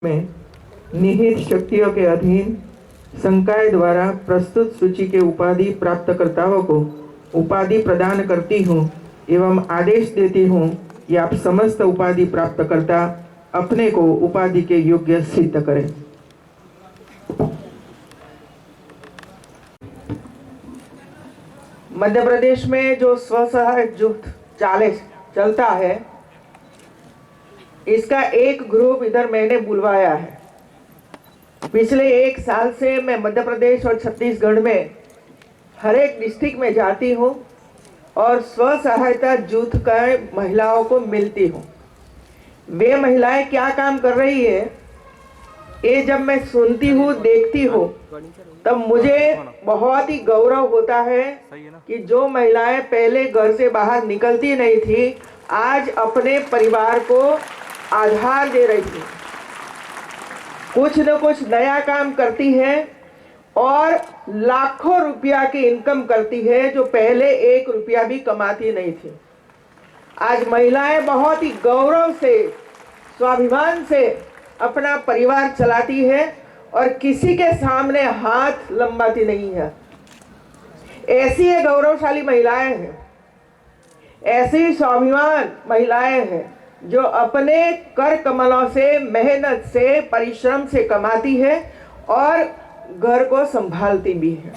में निहित शक्तियों के अधीन संकाय द्वारा प्रस्तुत सूची के उपाधि प्राप्तकर्ताओं को उपाधि प्रदान करती हूँ एवं आदेश देती हूँ कि आप समस्त उपाधि प्राप्तकर्ता अपने को उपाधि के योग्य सिद्ध करें। मध्य प्रदेश में जो स्वसहायक जुट चलता है, इसका एक ग्रुप इधर मैंने बुलवाया है। पिछले 1 साल से मैं मध्य प्रदेश और छत्तीसगढ़ में हर एक डिस्ट्रिक्ट में जाती हूँ और स्व सहायता जुट का महिलाओं को मिलती हूँ। वे महिलाएं क्या काम कर रही है, ये जब मैं सुनती हूँ, देखती हूँ, तब मुझे बहुत ही गौरव होता है कि जो महिलाएं पहले घर से बाहर निकलती नहीं थी, आज अपने परिवार को आधार दे रही है, कुछ न कुछ नया काम करती है और लाखों रुपया की इनकम करती है, जो पहले 1 रुपया भी कमाती नहीं थी। आज महिलाएं बहुत ही गौरव से, स्वाभिमान से अपना परिवार चलाती है और किसी के सामने हाथ लंबाती नहीं है। ऐसी ये गौरवशाली महिलाएं हैं, ऐसी स्वाभिमान महिलाएं हैं जो अपने कर कमलों से, मेहनत से, परिश्रम से कमाती है और घर को संभालती भी है,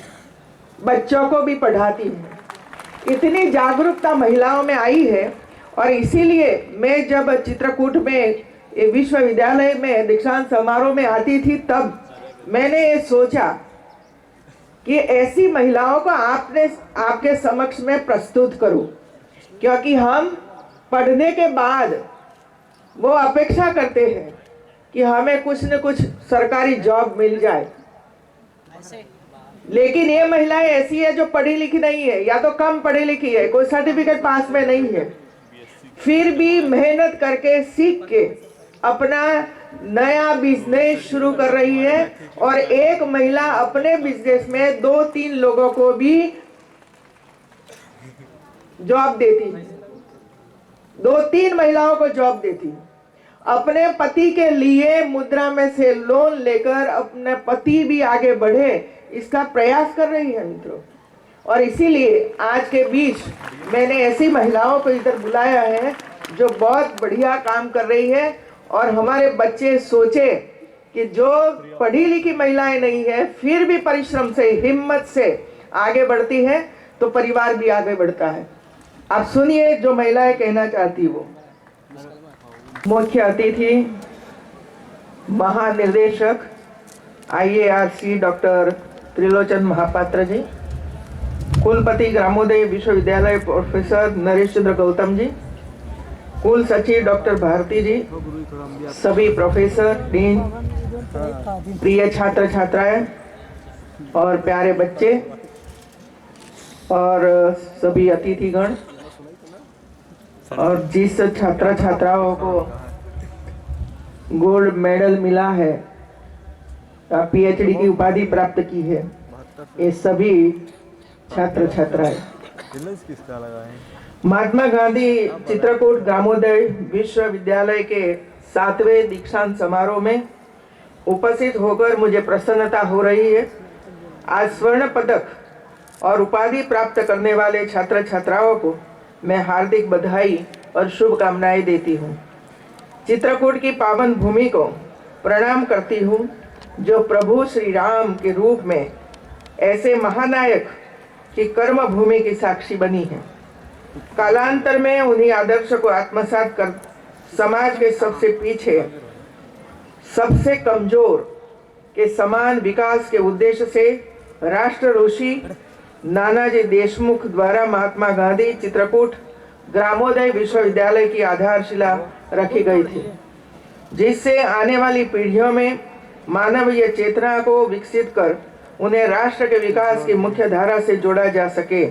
बच्चों को भी पढ़ाती है। इतनी जागरूकता महिलाओं में आई है और इसीलिए मैं जब चित्रकूट में विश्वविद्यालय में दीक्षांत समारोह में आती थी, तब मैंने ये सोचा कि ऐसी महिलाओं को आपके समक्ष में प्रस्तुत करूं, क्योंकि हम पढ़ने के बाद वो अपेक्षा करते हैं कि हमें कुछ न कुछ सरकारी जॉब मिल जाए, लेकिन ये महिलाएं ऐसी है जो पढ़ी लिखी नहीं है, या तो कम पढ़ी लिखी है, कोई सर्टिफिकेट पास में नहीं है, फिर भी मेहनत करके सीख के अपना नया बिजनेस शुरू कर रही है और एक महिला अपने बिजनेस में 2-3 लोगों को भी जॉब देती है, 2-3 महिलाओं को जॉब देती है। अपने पति के लिए मुद्रा में से लोन लेकर अपने पति भी आगे बढ़े, इसका प्रयास कर रही है मित्रों। और इसीलिए आज के बीच मैंने ऐसी महिलाओं को इधर बुलाया है जो बहुत बढ़िया काम कर रही है। और हमारे बच्चे सोचे कि जो पढ़ी लिखी महिलाएं नहीं है, फिर भी परिश्रम से, हिम्मत से आगे बढ़ती है, तो परिवार भी आगे बढ़ता है। आप सुनिए जो महिलाएं कहना चाहती वो। मुख्य अतिथि महानिर्देशक IARC डॉक्टर त्रिलोचन महापात्र जी, कुलपति ग्रामोदय विश्वविद्यालय प्रोफेसर नरेश चंद्र गौतम जी, कुल सचिव डॉक्टर भारती जी, सभी प्रोफेसर, डीन, प्रिय छात्र छात्राएं और प्यारे बच्चे और सभी अतिथिगण, और जिस छात्र छात्राओं को गोल्ड मेडल मिला है, PhD की उपाधि प्राप्त की है, ये सभी छात्र छात्राएं। महात्मा गांधी चित्रकूट ग्रामोदय विश्वविद्यालय के 7वें दीक्षांत समारोह में उपस्थित होकर मुझे प्रसन्नता हो रही है। आज स्वर्ण पदक और उपाधि प्राप्त करने वाले छात्र छात्राओं को मैं हार्दिक बधाई और शुभकामनाएं देती हूँ। चित्रकूट की पावन भूमि को प्रणाम करती हूँ, जो प्रभु श्री राम के रूप में ऐसे महानायक की कर्म भूमि की साक्षी बनी है। कालांतर में उन्हीं आदर्श को आत्मसात कर समाज के सबसे पीछे, सबसे कमजोर के समान विकास के उद्देश्य से राष्ट्र ऋषि नानाजी देशमुख द्वारा महात्मा गांधी चित्रकूट ग्रामोदय विश्वविद्यालय की आधारशिला रखी गई थी, जिससे आने वाली पीढ़ियों में मानवीय चेतना को विकसित कर उन्हें राष्ट्र के विकास की मुख्य धारा से जोड़ा जा सके।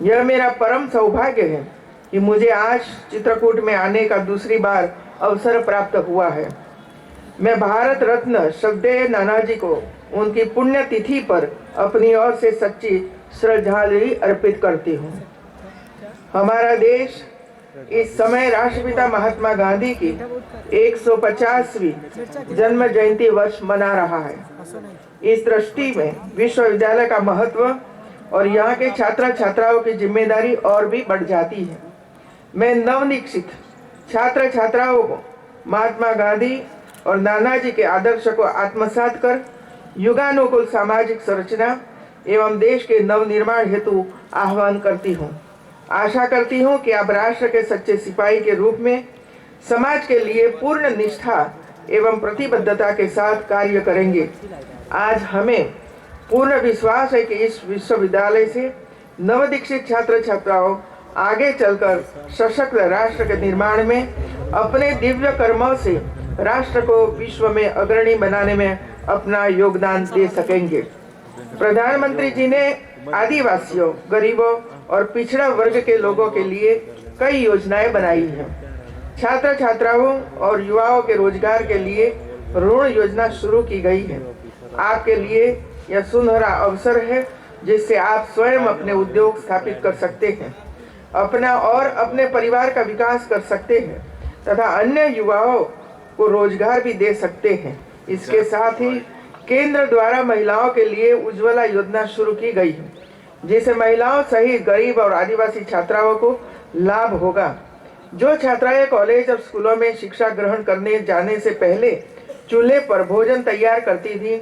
यह मेरा परम सौभाग्य है कि मुझे आज चित्रकूट में आने का दूसरी बार अवसर प्राप्त हुआ है। मैं भारत रत्न श्रद्धेय नानाजी को उनकी पुण्यतिथि पर अपनी ओर से सच्ची श्रद्धांजलि अर्पित करती हूँ। हमारा देश इस समय राष्ट्रपिता महात्मा गांधी की 150वीं जन्म जयंती वर्ष मना रहा है। इस दृष्टि में विश्वविद्यालय का महत्व और यहाँ के छात्र छात्राओं की जिम्मेदारी और भी बढ़ जाती है। मैं नवनिक्षित छात्र छात्राओं को महात्मा गांधी और नानाजी के आदर्श को आत्मसात कर युगानुकूल सामाजिक संरचना एवं देश के नवनिर्माण हेतु आह्वान करती हूँ। आशा करती हूँ कि आप राष्ट्र के सच्चे सिपाही के रूप में समाज के लिए पूर्ण निष्ठा एवं प्रतिबद्धता के साथ कार्य करेंगे। आज हमें पूर्ण विश्वास है कि इस विश्वविद्यालय से नवदीक्षित छात्र छात्राओं आगे चलकर सशक्त राष्ट्र के निर्माण में अपने दिव्य कर्मों से राष्ट्र को विश्व में अग्रणी बनाने में अपना योगदान दे सकेंगे। प्रधानमंत्री जी ने आदिवासियों, गरीबों और पिछड़ा वर्ग के लोगों के लिए कई योजनाएं बनाई हैं। छात्र छात्राओं और युवाओं के रोजगार के लिए ऋण योजना शुरू की गई है। आपके लिए यह सुनहरा अवसर है जिससे आप स्वयं अपने उद्योग स्थापित कर सकते हैं, अपना और अपने परिवार का विकास कर सकते हैं तथा अन्य युवाओं को रोजगार भी दे सकते हैं। इसके साथ ही केंद्र द्वारा महिलाओं के लिए उज्ज्वला योजना शुरू की गई है, जिससे महिलाओं सहित गरीब और आदिवासी छात्राओं को लाभ होगा। जो छात्राएं कॉलेज और स्कूलों में शिक्षा ग्रहण करने जाने से पहले चूल्हे पर भोजन तैयार करती थी,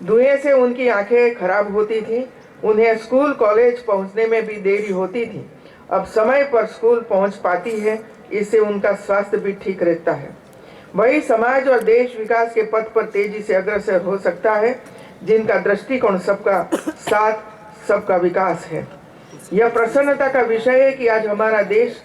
धुएं से उनकी आंखें खराब होती थी, उन्हें स्कूल कॉलेज पहुंचने में भी देरी होती थी, अब समय पर स्कूल पहुंच पाती है। इससे उनका स्वास्थ्य भी ठीक रहता है। वही समाज और देश विकास के पथ पर तेजी से अग्रसर हो सकता है जिनका दृष्टिकोण सबका साथ सबका विकास है। यह प्रसन्नता का विषय है कि आज हमारा देश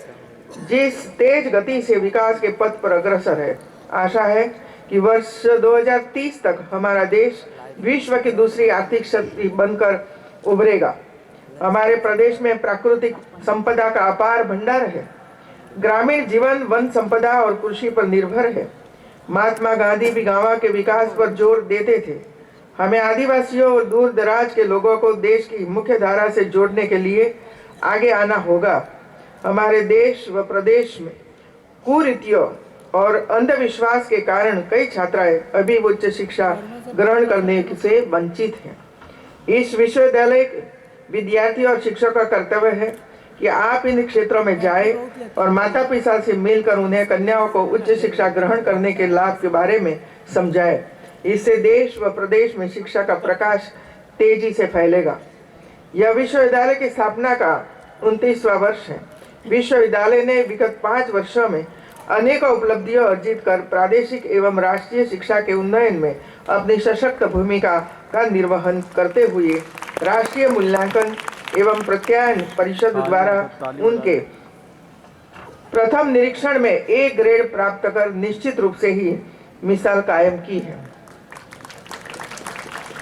जिस तेज गति से विकास के पथ पर अग्रसर है, आशा है कि वर्ष 2030 तक हमारा देश विश्व की दूसरी आर्थिक शक्ति बनकर उभरेगा। हमारे प्रदेश में प्राकृतिक संपदा का अपार भंडार है। ग्रामीण जीवन वन संपदा और कृषि पर निर्भर है। महात्मा गांधी भी गांव के विकास पर जोर देते थे। हमें आदिवासियों और दूर दराज के लोगों को देश की मुख्य धारा से जोड़ने के लिए आगे आना होगा। हमारे देश व प्रदेश में कुरीतियों और अंधविश्वास के कारण कई छात्राएं अभी उच्च शिक्षा ग्रहण करने से वंचित हैं। इस विश्वविद्यालय के विद्यार्थी और शिक्षकों का कर्तव्य है कि आप इन क्षेत्रों में जाएं और माता पिता से मिलकर उन्हें कन्याओं को उच्च शिक्षा ग्रहण करने के लाभ के बारे में समझाएं। इससे देश व प्रदेश में शिक्षा का प्रकाश तेजी से फैलेगा। यह विश्वविद्यालय की स्थापना का 29वां वर्ष है। विश्वविद्यालय ने विगत 5 वर्षों में अनेक उपलब्धियां अर्जित कर प्रादेशिक एवं राष्ट्रीय शिक्षा के उन्नयन में अपनी सशक्त भूमिका का निर्वहन करते हुए राष्ट्रीय मूल्यांकन एवं प्रत्यायन परिषद द्वारा उनके प्रथम निरीक्षण में A ग्रेड प्राप्त कर निश्चित रूप से ही मिसाल कायम की है।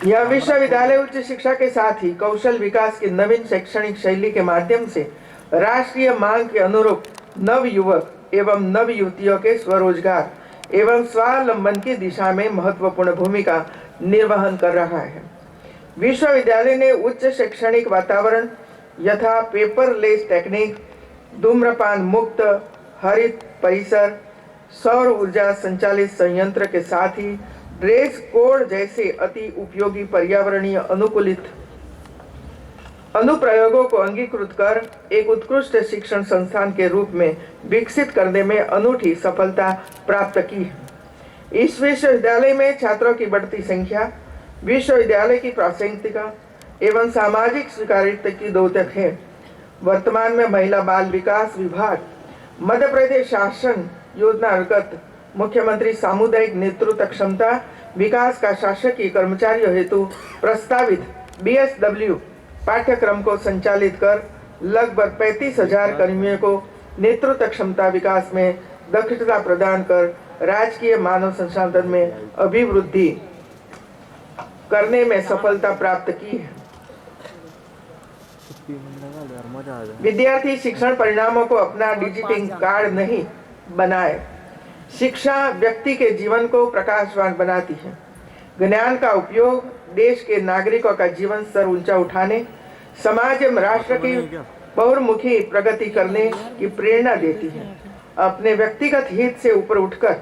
यह विश्वविद्यालय उच्च शिक्षा के साथ ही कौशल विकास की नवीन शैक्षणिक शैली के माध्यम से राष्ट्रीय मांग के अनुरूप नव युवक एवं नव युवतियों के स्वरोजगार एवं स्वावलंबन की दिशा में महत्वपूर्ण भूमिका निर्वहन कर रहा है। विश्वविद्यालय ने उच्च शैक्षणिक वातावरण यथा पेपरलेस टेक्निक, धूम्रपान मुक्त हरित परिसर, सौर ऊर्जा संचालित संयंत्र के साथ ही ड्रेस कोड जैसे अति उपयोगी पर्यावरणीय अनुकूलित अनुप्रयोगों को अंगीकृत कर एक उत्कृष्ट शिक्षण संस्थान के रूप में विकसित करने में अनूठी सफलता प्राप्त की है। इस विश्वविद्यालय में छात्रों की बढ़ती संख्या विश्वविद्यालय की प्रासंगिकता एवं सामाजिक स्वीकार्यता की द्योतक है। वर्तमान में महिला बाल विकास विभाग मध्य प्रदेश शासन योजना अंतर्गत मुख्यमंत्री सामुदायिक नेतृत्व क्षमता विकास का शासकीय कर्मचारियों हेतु प्रस्तावित BSW पाठ्यक्रम को संचालित कर लगभग 35,000 कर्मियों को नेतृत्व क्षमता विकास में दक्षता प्रदान कर राजकीय मानव संसाधन में अभिवृद्धि करने में सफलता प्राप्त की है। विद्यार्थी शिक्षण परिणामों को अपना डिजिटिंग कार्ड नहीं बनाए। शिक्षा व्यक्ति के जीवन को प्रकाशवान बनाती है। ज्ञान का उपयोग देश के नागरिकों का जीवन स्तर ऊंचा उठाने, समाज एवं राष्ट्र की बहुमुखी प्रगति करने की प्रेरणा देती है। अपने व्यक्तिगत हित से ऊपर उठकर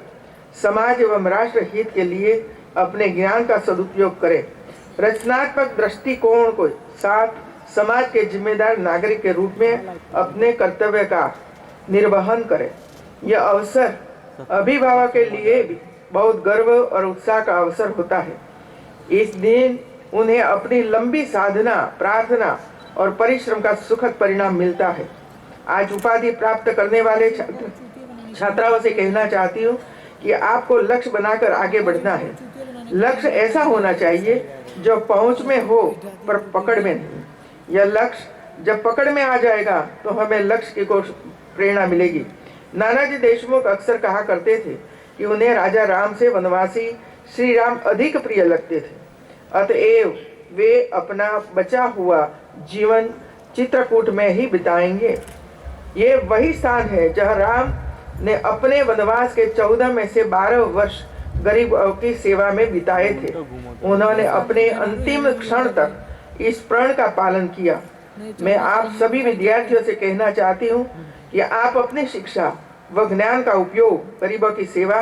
समाज एवं राष्ट्र हित के लिए अपने ज्ञान का सदुपयोग करें। रचनात्मक दृष्टिकोण को साथ समाज के जिम्मेदार नागरिक के रूप में अपने कर्तव्य का निर्वहन करें। यह अवसर अभिभावक के लिए भी बहुत गर्व और उत्साह का अवसर होता है। इस दिन उन्हें अपनी लंबी साधना, प्रार्थना और परिश्रम का सुखद परिणाम मिलता है। आज उपाधि प्राप्त करने वाले छात्राओं से कहना चाहती हूँ कि आपको लक्ष्य बनाकर आगे बढ़ना है। लक्ष्य ऐसा होना चाहिए जो पहुंच में हो पर पकड़ में नहीं। यह लक्ष्य जब पकड़ में आ जाएगा तो हमें लक्ष्य की प्रेरणा मिलेगी। नानाजी देशमुख अक्सर कहा करते थे कि उन्हें राजा राम से वनवासी श्री राम अधिक प्रिय लगते थे। अतएव वे अपना बचा हुआ जीवन चित्रकूट में ही बिताएंगे। ये वही स्थान है जहाँ राम ने अपने वनवास के 14 में से 12 वर्ष गरीबों की सेवा में बिताए थे। उन्होंने अपने अंतिम क्षण तक इस प्रण का पालन किया। मैं आप सभी विद्यार्थियों से कहना चाहती हूँ कि आप अपनी शिक्षा व ज्ञान का उपयोग गरीबों की सेवा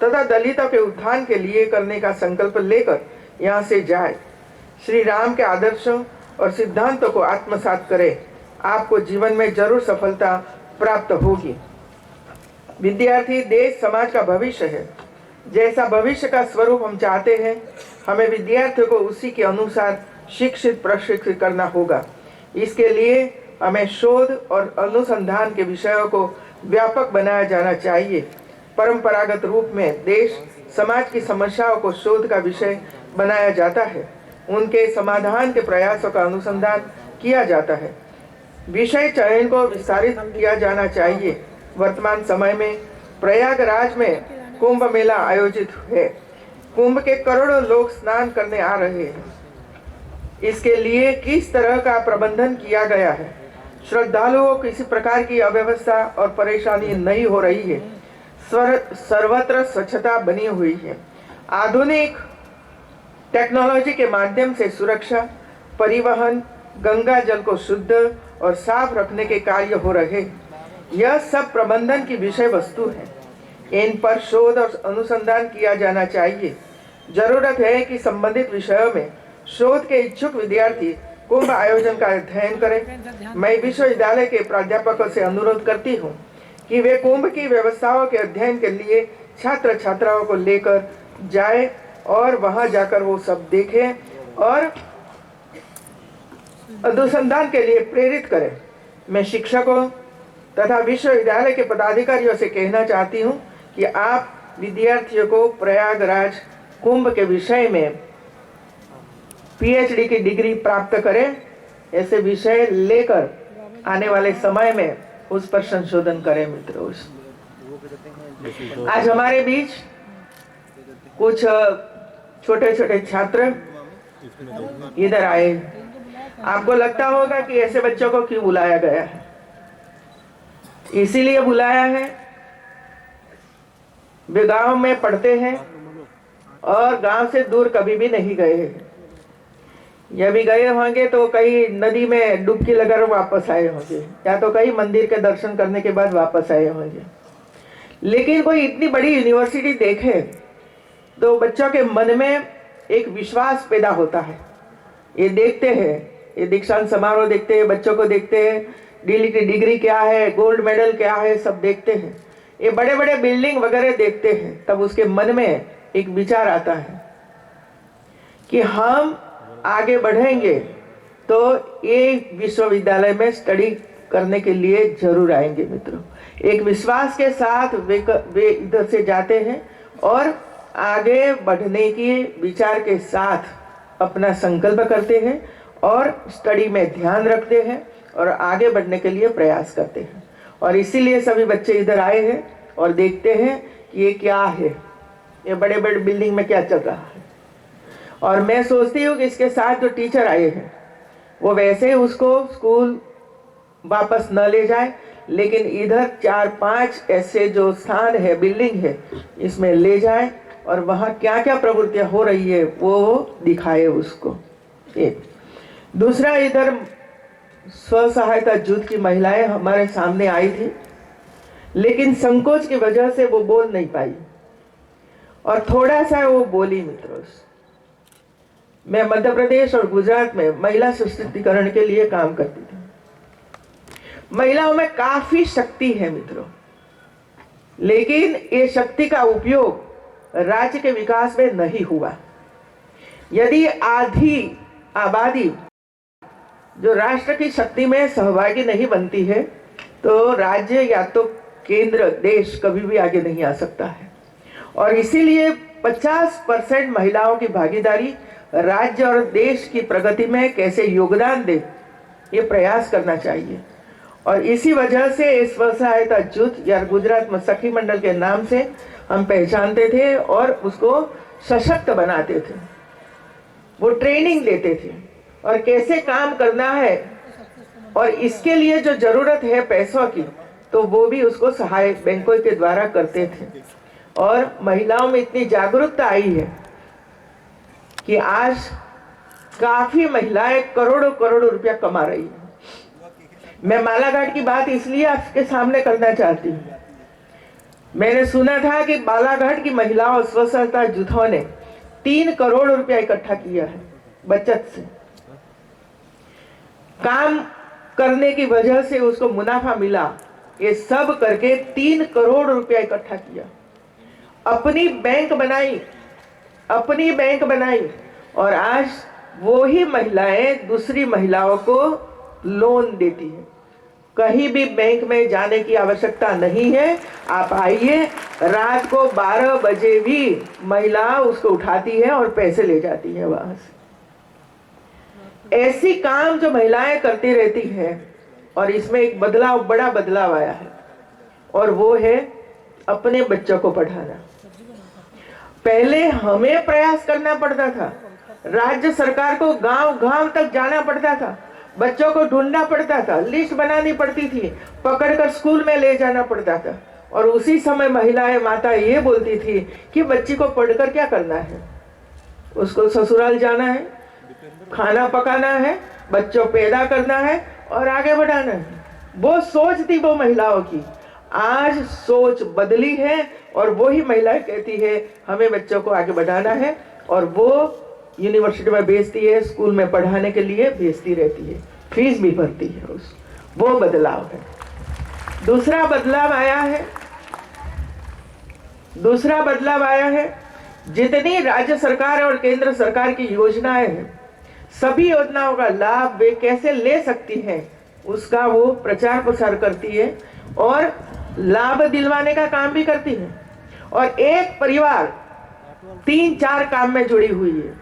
तथा दलितों के उत्थान के लिए करने का संकल्प लेकर यहाँ से जाए। श्री राम के आदर्शों और सिद्धांतों को आत्मसात करें। आपको जीवन में जरूर सफलता प्राप्त होगी। विद्यार्थी देश समाज का भविष्य है। जैसा भविष्य का स्वरूप हम चाहते हैं, हमें विद्यार्थियों को उसी के अनुसार शिक्षित प्रशिक्षित करना होगा। इसके लिए हमें शोध और अनुसंधान के विषयों को व्यापक बनाया जाना चाहिए। परंपरागत रूप में देश समाज की समस्याओं को शोध का विषय बनाया जाता है। उनके समाधान के प्रयासों का अनुसंधान किया जाता है। विषय चयन को विस्तारित किया जाना चाहिए। वर्तमान समय में प्रयागराज में कुंभ मेला आयोजित है। कुंभ के करोड़ों लोग स्नान करने आ रहे हैं। इसके लिए किस तरह का प्रबंधन किया गया है? श्रद्धालुओं को किसी प्रकार की अव्यवस्था और परेशानी नहीं हो रही है। सर्वत्र स्वच्छता बनी हुई है। आधुनिक टेक्नोलॉजी के माध्यम से सुरक्षा, परिवहन, गंगा जल को शुद्ध और साफ रखने के कार्य हो रहे हैं। यह सब प्रबंधन की विषय वस्तु है। इन पर शोध और अनुसंधान किया जाना चाहिए। जरूरत है कि संबंधित विषयों में शोध के इच्छुक विद्यार्थी कुंभ आयोजन का अध्ययन करें। मैं विश्वविद्यालय के प्राध्यापकों से अनुरोध करती हूँ कि वे कुंभ की व्यवस्थाओं के अध्ययन के लिए छात्र छात्राओं को लेकर जाए और वहां जाकर वो सब देखें और अनुसंधान के लिए प्रेरित करें। मैं शिक्षकों तथा विश्वविद्यालय के पदाधिकारियों से कहना चाहती हूँ कि आप विद्यार्थियों को प्रयागराज कुंभ के विषय में पीएचडी की डिग्री प्राप्त करें, ऐसे विषय लेकर आने वाले समय में उस पर संशोधन करें। मित्रों, आज हमारे बीच कुछ छोटे छोटे छात्र इधर आए। आपको लगता होगा कि ऐसे बच्चों को क्यों बुलाया गया है? इसीलिए बुलाया है, वे गांव में पढ़ते हैं और गांव से दूर कभी भी नहीं गए हैं। या भी गए होंगे तो कई नदी में डुबकी लगाकर वापस आए होंगे, या तो कई मंदिर के दर्शन करने के बाद वापस आए होंगे। लेकिन कोई इतनी बड़ी यूनिवर्सिटी देखे तो बच्चों के मन में एक विश्वास पैदा होता है। ये देखते हैं, ये दीक्षांत समारोह देखते हैं, बच्चों को देखते हैं, डिग्री क्या है, गोल्ड मेडल क्या है, सब देखते हैं। ये बड़े बड़े बिल्डिंग वगैरह देखते हैं, तब उसके मन में एक विचार आता है कि हम आगे बढ़ेंगे तो ये विश्वविद्यालय में स्टडी करने के लिए जरूर आएंगे। मित्रों, एक विश्वास के साथ वे इधर से जाते हैं और आगे बढ़ने की विचार के साथ अपना संकल्प करते हैं और स्टडी में ध्यान रखते हैं और आगे बढ़ने के लिए प्रयास करते हैं। और इसीलिए सभी बच्चे इधर आए हैं और देखते हैं कि ये क्या है, ये बड़े बड़े बिल्डिंग में क्या चल रहा है। और मैं सोचती हूँ कि इसके साथ जो टीचर आए हैं वो वैसे उसको स्कूल वापस न ले जाए, लेकिन इधर 4-5 ऐसे जो स्थान है, बिल्डिंग है, इसमें ले जाए और वहाँ क्या क्या प्रवृत्तियाँ हो रही है वो दिखाए उसको। एक दूसरा, इधर स्व सहायता जुट की महिलाएं हमारे सामने आई थी, लेकिन संकोच की वजह से वो बोल नहीं पाई और थोड़ा सा वो बोली। मित्रों, मैं मध्य प्रदेश और गुजरात में महिला सशक्तिकरण के लिए काम करती थी। महिलाओं में काफी शक्ति है मित्रों, लेकिन ये शक्ति का उपयोग राज्य के विकास में नहीं हुआ। यदि आधी आबादी जो राष्ट्र की शक्ति में सहभागी नहीं बनती है, तो राज्य या तो केंद्र देश कभी भी आगे नहीं आ सकता है। और इसीलिए 50% महिलाओं की भागीदारी राज्य और देश की प्रगति में कैसे योगदान दे, ये प्रयास करना चाहिए। और इसी वजह से स्व सहायता जुट या गुजरात में सखी मंडल के नाम से हम पहचानते थे और उसको सशक्त बनाते थे। वो ट्रेनिंग देते थे और कैसे काम करना है, और इसके लिए जो जरूरत है पैसों की, तो वो भी उसको सहायक बैंकों के द्वारा करते थे। और महिलाओं में इतनी जागरूकता आई है कि आज काफी महिलाएं करोड़ों करोड़ों रुपया कमा रही है। मैं बालाघाट की बात इसलिए आपके सामने करना चाहती हूँ। मैंने सुना था कि बालाघाट की महिलाओं स्व सहायता जुटों ने 3 करोड़ रुपया इकट्ठा किया है बचत से। काम करने की वजह से उसको मुनाफा मिला, ये सब करके 3 करोड़ रुपया इकट्ठा किया। अपनी बैंक बनाई और आज वो ही महिलाएं दूसरी महिलाओं को लोन देती है। कहीं भी बैंक में जाने की आवश्यकता नहीं है। आप आइए, रात को 12 बजे भी महिला उसको उठाती है और पैसे ले जाती है वहां से। ऐसी काम जो महिलाएं करती रहती हैं, और इसमें एक बदलाव, बड़ा बदलाव आया है, और वो है अपने बच्चों को पढ़ाना। पहले हमें प्रयास करना पड़ता था, राज्य सरकार को गांव गांव तक जाना पड़ता था, बच्चों को ढूंढना पड़ता था, लिस्ट बनानी पड़ती थी, पकड़कर स्कूल में ले जाना पड़ता था। और उसी समय महिलाएं, माता ये बोलती थी कि बच्ची को पढ़कर क्या करना है, उसको ससुराल जाना है, खाना पकाना है, बच्चों पैदा करना है और आगे बढ़ाना है। वो सोच थी वो महिलाओं की। आज सोच बदली है और वो ही महिलाएं कहती है हमें बच्चों को आगे बढ़ाना है, और वो यूनिवर्सिटी में भेजती है, स्कूल में पढ़ाने के लिए भेजती रहती है, फीस भी भरती है। वो बदलाव है। दूसरा बदलाव आया है, जितनी राज्य सरकार और केंद्र सरकार की योजनाएं हैं, सभी योजनाओं का लाभ वे कैसे ले सकती हैं, उसका वो प्रचार प्रसार करती है और लाभ दिलवाने का काम भी करती है। और एक परिवार 3-4 काम में जुड़ी हुई है।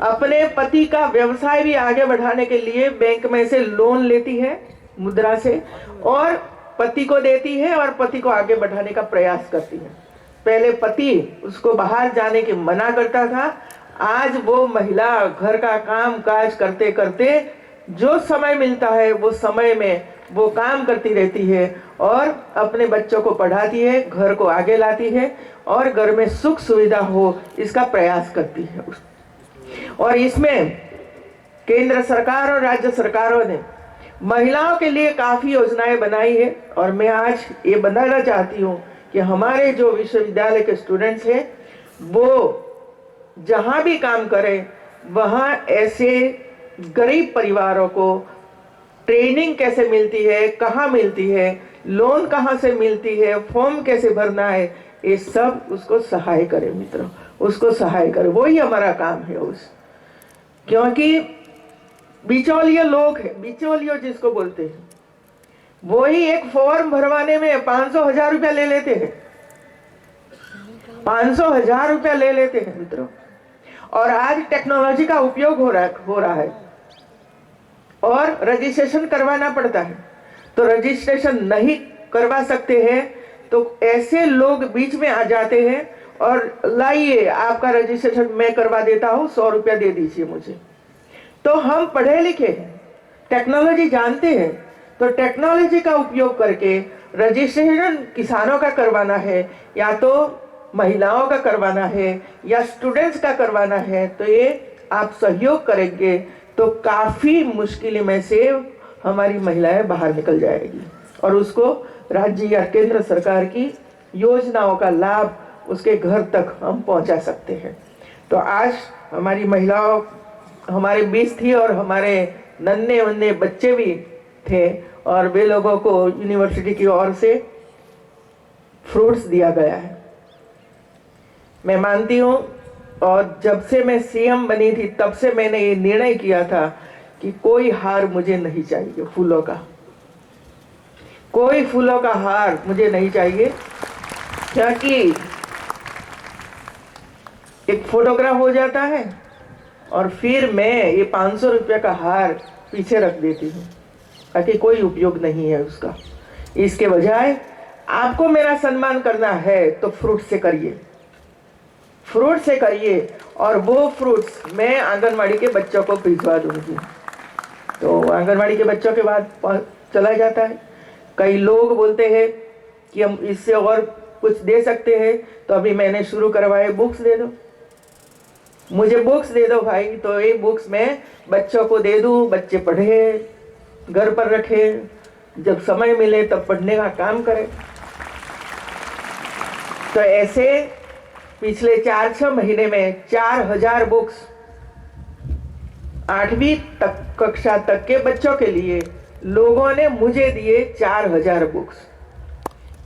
अपने पति का व्यवसाय भी आगे बढ़ाने के लिए बैंक में से लोन लेती है, मुद्रा से, और पति को देती है और पति को आगे बढ़ाने का प्रयास करती है। पहले पति उसको बाहर जाने की मना करता था, आज वो महिला घर का काम काज करते करते जो समय मिलता है वो समय में वो काम करती रहती है और अपने बच्चों को पढ़ाती है, घर को आगे लाती है और घर में सुख सुविधा हो इसका प्रयास करती है। और इसमें केंद्र सरकार और राज्य सरकारों ने महिलाओं के लिए काफी योजनाएं बनाई है। और मैं आज ये बताना चाहती हूँ कि हमारे जो विश्वविद्यालय के स्टूडेंट्स हैं वो जहाँ भी काम करें वहाँ ऐसे गरीब परिवारों को ट्रेनिंग कैसे मिलती है, कहाँ मिलती है, लोन कहाँ से मिलती है, फॉर्म कैसे भरना है, ये सब उसको सहाय करे मित्रों, उसको सहाय करे। वही हमारा काम है क्योंकि बिचौलिए लोग हैं, बिचौलियों जिसको बोलते हैं, वही एक फॉर्म भरवाने में 500,000 रुपया ले लेते हैं, 500,000 रुपया ले लेते हैं मित्रों। और आज टेक्नोलॉजी का उपयोग हो रहा है और रजिस्ट्रेशन करवाना पड़ता है, तो रजिस्ट्रेशन नहीं करवा सकते हैं तो ऐसे लोग बीच में आ जाते हैं और लाइए आपका रजिस्ट्रेशन मैं करवा देता हूं, 100 रुपया दे दीजिए मुझे। तो हम पढ़े लिखे हैं, टेक्नोलॉजी जानते हैं, तो टेक्नोलॉजी का उपयोग करके रजिस्ट्रेशन किसानों का करवाना है या तो महिलाओं का करवाना है या स्टूडेंट्स का करवाना है, तो ये आप सहयोग करेंगे तो काफी मुश्किल में से हमारी महिलाएं बाहर निकल जाएगी और उसको राज्य या केंद्र सरकार की योजनाओं का लाभ उसके घर तक हम पहुंचा सकते हैं। तो आज हमारी महिलाओं हमारे बीच थी और हमारे नन्हे मुन्ने बच्चे भी थे और वे लोगों को यूनिवर्सिटी की ओर से फ्रूट्स दिया गया है। मैं मानती हूँ और जब से मैं सीएम बनी थी तब से मैंने ये निर्णय किया था कि कोई हार मुझे नहीं चाहिए, फूलों का कोई फूलों का हार मुझे नहीं चाहिए, क्योंकि एक फोटोग्राफ हो जाता है और फिर मैं ये 500 रुपये का हार पीछे रख देती हूँ ताकि कोई उपयोग नहीं है उसका। इसके बजाय आपको मेरा सम्मान करना है तो फ्रूट से करिए, फ्रूट से करिए और वो फ्रूट्स मैं आंगनवाड़ी के बच्चों को भिजवा दूंगी। तो आंगनवाड़ी के बच्चों के बाद चला जाता है। कई लोग बोलते हैं कि हम इससे और कुछ दे सकते हैं, तो अभी मैंने शुरू करवाए बुक्स दे दो, मुझे बुक्स दे दो भाई। तो ये बुक्स मैं बच्चों को दे दूं, बच्चे पढ़े, घर पर रखे, जब समय मिले तब पढ़ने का काम करें। तो ऐसे पिछले 4-6 महीने में 4000 बुक्स 8वीं तक कक्षा तक के बच्चों के लिए लोगों ने मुझे दिए 4000 बुक्स।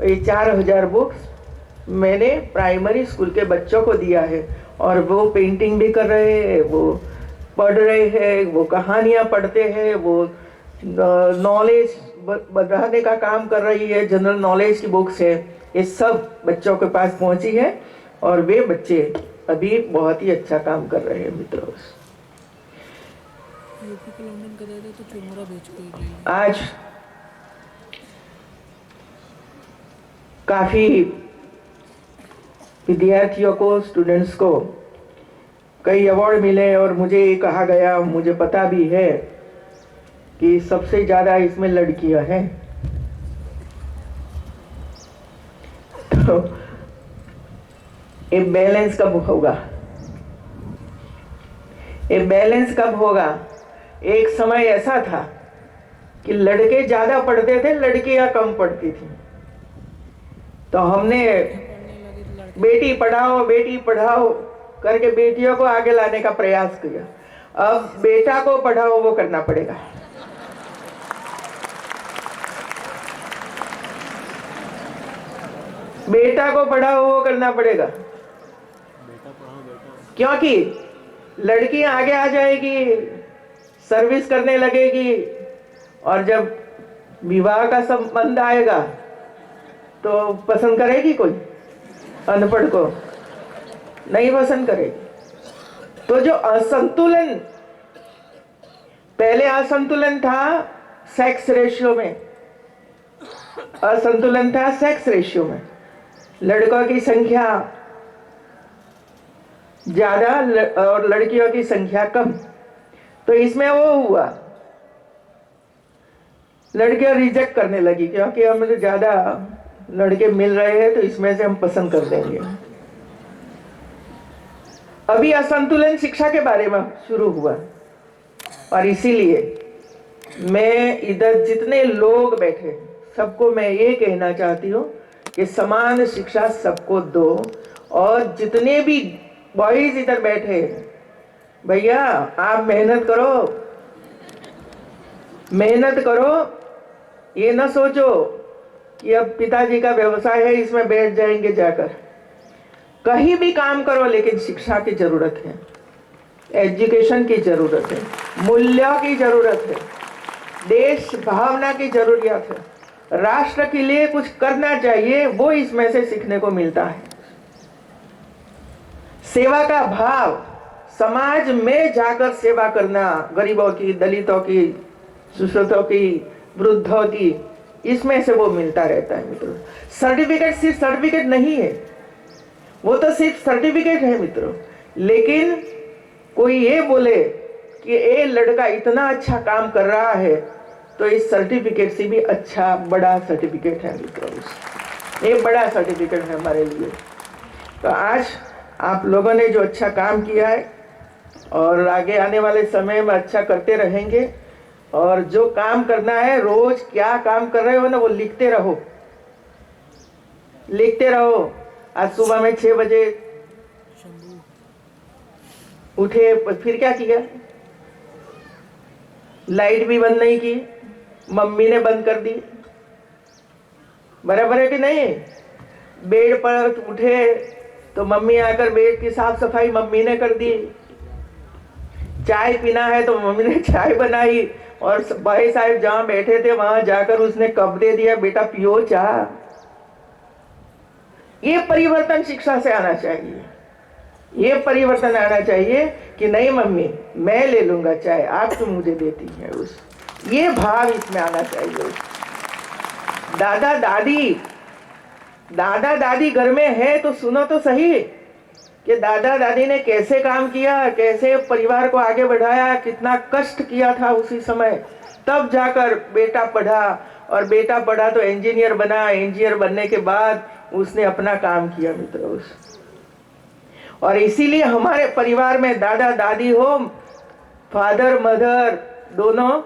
ये 4000 बुक्स मैंने प्राइमरी स्कूल के बच्चों को दिया है और वो पेंटिंग भी कर रहे हैं, वो पढ़ रहे हैं, वो कहानियाँ पढ़ते हैं, वो नॉलेज बढ़ाने का काम कर रही है, जनरल नॉलेज की बुक्स है, ये सब बच्चों के पास पहुंची है और वे बच्चे अभी बहुत ही अच्छा काम कर रहे हैं मित्रों। आज काफी विद्यार्थियों को, स्टूडेंट्स को कई अवार्ड मिले और मुझे ये कहा गया, मुझे पता भी है कि सबसे ज्यादा इसमें लड़कियां हैं। तो ये बैलेंस कब होगा? ये बैलेंस कब होगा? एक समय ऐसा था कि लड़के ज्यादा पढ़ते थे, लड़कियां कम पढ़ती थी। तो हमने बेटी पढ़ाओ करके बेटियों को आगे लाने का प्रयास किया। अब बेटा को पढ़ाओ वो करना पड़ेगा। बेटा को पढ़ाओ वो करना पड़ेगा, क्योंकि लड़की आगे आ जाएगी, सर्विस करने लगेगी और जब विवाह का संबंध आएगा तो पसंद करेगी कोई? अनपढ़ को नहीं पसंद करेगी। तो जो असंतुलन, पहले असंतुलन था सेक्स रेशियो में, असंतुलन था सेक्स रेशियो में, लड़कों की संख्या ज्यादा और लड़कियों की संख्या कम। तो इसमें वो हुआ, लड़कियां रिजेक्ट करने लगी क्योंकि हमें ज्यादा लड़के मिल रहे हैं तो इसमें से हम पसंद कर देंगे। अभी असंतुलन शिक्षा के बारे में शुरू हुआ और इसीलिए मैं इधर जितने लोग बैठे सबको मैं ये कहना चाहती हूँ कि समान शिक्षा सबको दो। और जितने भी बॉयज इधर बैठे, भैया आप मेहनत करो, ये ना सोचो कि अब पिताजी का व्यवसाय है इसमें बैठ जाएंगे जाकर। कहीं भी काम करो, लेकिन शिक्षा की जरूरत है, एजुकेशन की जरूरत है, मूल्यों की जरूरत है, देश भावना की जरूरत है, राष्ट्र के लिए कुछ करना चाहिए, वो इसमें से सीखने को मिलता है। सेवा का भाव, समाज में जाकर सेवा करना, गरीबों की, दलितों की, सुश्रुतों की, वृद्धों की, इसमें से वो मिलता रहता है मित्रों। सर्टिफिकेट सिर्फ सर्टिफिकेट नहीं है, वो तो सिर्फ सर्टिफिकेट है मित्रों। लेकिन कोई ये बोले कि ये लड़का इतना अच्छा काम कर रहा है तो इस सर्टिफिकेट से भी अच्छा बड़ा सर्टिफिकेट है मित्रों, ये बड़ा सर्टिफिकेट है हमारे लिए। तो आज आप लोगों ने जो अच्छा काम किया है और आगे आने वाले समय में अच्छा करते रहेंगे, और जो काम करना है, रोज क्या काम कर रहे हो ना, वो लिखते रहो, लिखते रहो। आज सुबह में 6 बजे उठे, फिर क्या किया? लाइट भी बंद नहीं की, मम्मी ने बंद कर दी। बराबर है कि नहीं? बेड पर उठे तो मम्मी आकर बेड की साफ सफाई मम्मी ने कर दी। चाय पीना है तो मम्मी ने चाय बनाई, और भाई साहब जहां बैठे थे वहां जाकर उसने कप दे दिया, बेटा पियो चाय। ये परिवर्तन शिक्षा से आना चाहिए। ये परिवर्तन आना चाहिए कि नहीं मम्मी, मैं ले लूंगा चाय, आप तो मुझे देती है। उस ये भाव इसमें आना चाहिए। दादा दादी घर में है तो सुनो तो सही कि दादा दादी ने कैसे काम किया, कैसे परिवार को आगे बढ़ाया, कितना कष्ट किया था उसी समय। तब जाकर बेटा पढ़ा, और बेटा पढ़ा तो इंजीनियर बना। इंजीनियर बनने के बाद उसने अपना काम किया मित्रों। और इसीलिए हमारे परिवार में दादा दादी हो, फादर मदर दोनों,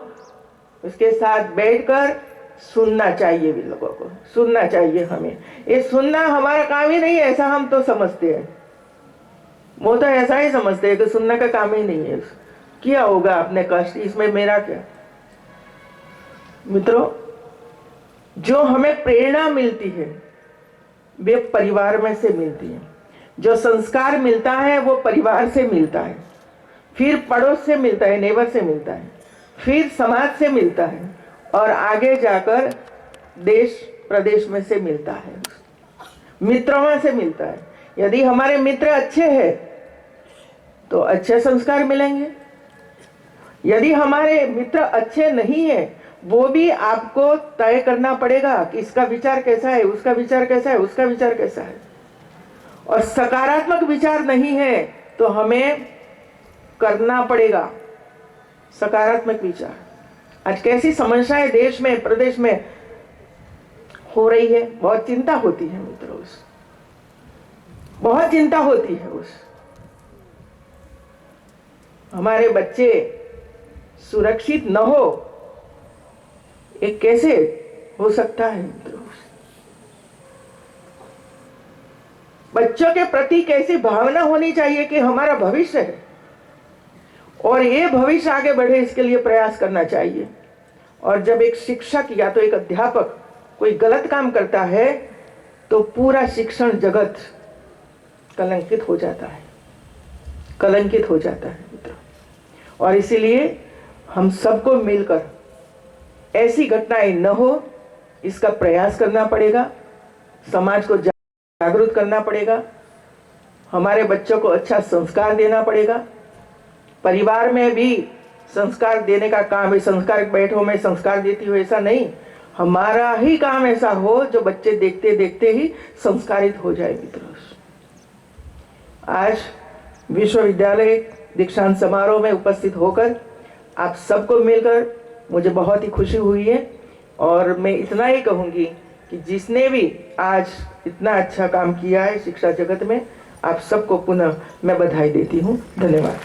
उसके साथ बैठकर सुनना चाहिए। भी लोगों को सुनना चाहिए। हमें ये सुनना हमारा काम ही नहीं है, ऐसा हम तो समझते हैं। वो तो ऐसा ही समझते हैं कि सुनने का काम ही नहीं है। किया होगा अपने कष्ट, इसमें मेरा क्या? मित्रों, जो हमें प्रेरणा मिलती है वे परिवार में से मिलती है। जो संस्कार मिलता है वो परिवार से मिलता है, फिर पड़ोस से मिलता है, नेबर से मिलता है, फिर समाज से मिलता है, और आगे जाकर देश प्रदेश में से मिलता है, मित्रों में से मिलता है। यदि हमारे मित्र अच्छे हैं तो अच्छे संस्कार मिलेंगे। यदि हमारे मित्र अच्छे नहीं है, वो भी आपको तय करना पड़ेगा कि इसका विचार कैसा है, उसका विचार कैसा है, उसका विचार कैसा है। और सकारात्मक विचार नहीं है तो हमें करना पड़ेगा सकारात्मक विचार। आज कैसी समस्याएं देश में प्रदेश में हो रही है, बहुत चिंता होती है मित्रों, बहुत चिंता होती है। हमारे बच्चे सुरक्षित न हो, ये कैसे हो सकता है मित्रों? बच्चों के प्रति कैसी भावना होनी चाहिए कि हमारा भविष्य है, और ये भविष्य आगे बढ़े, इसके लिए प्रयास करना चाहिए। और जब एक शिक्षक या तो एक अध्यापक कोई गलत काम करता है तो पूरा शिक्षण जगत कलंकित हो जाता है, कलंकित हो जाता है मित्रों। और इसीलिए हम सबको मिलकर ऐसी घटनाएं न हो, इसका प्रयास करना पड़ेगा। समाज को जागरूक करना पड़ेगा, हमारे बच्चों को अच्छा संस्कार देना पड़ेगा। परिवार में भी संस्कार देने का काम है। संस्कार बैठो मैं संस्कार देती हूँ ऐसा नहीं, हमारा ही काम ऐसा हो जो बच्चे देखते देखते ही संस्कारित हो जाए मित्रों। आज विश्वविद्यालय दीक्षांत समारोह में उपस्थित होकर आप सबको मिलकर मुझे बहुत ही खुशी हुई है। और मैं इतना ही कहूँगी कि जिसने भी आज इतना अच्छा काम किया है शिक्षा जगत में, आप सबको पुनः मैं बधाई देती हूँ। धन्यवाद।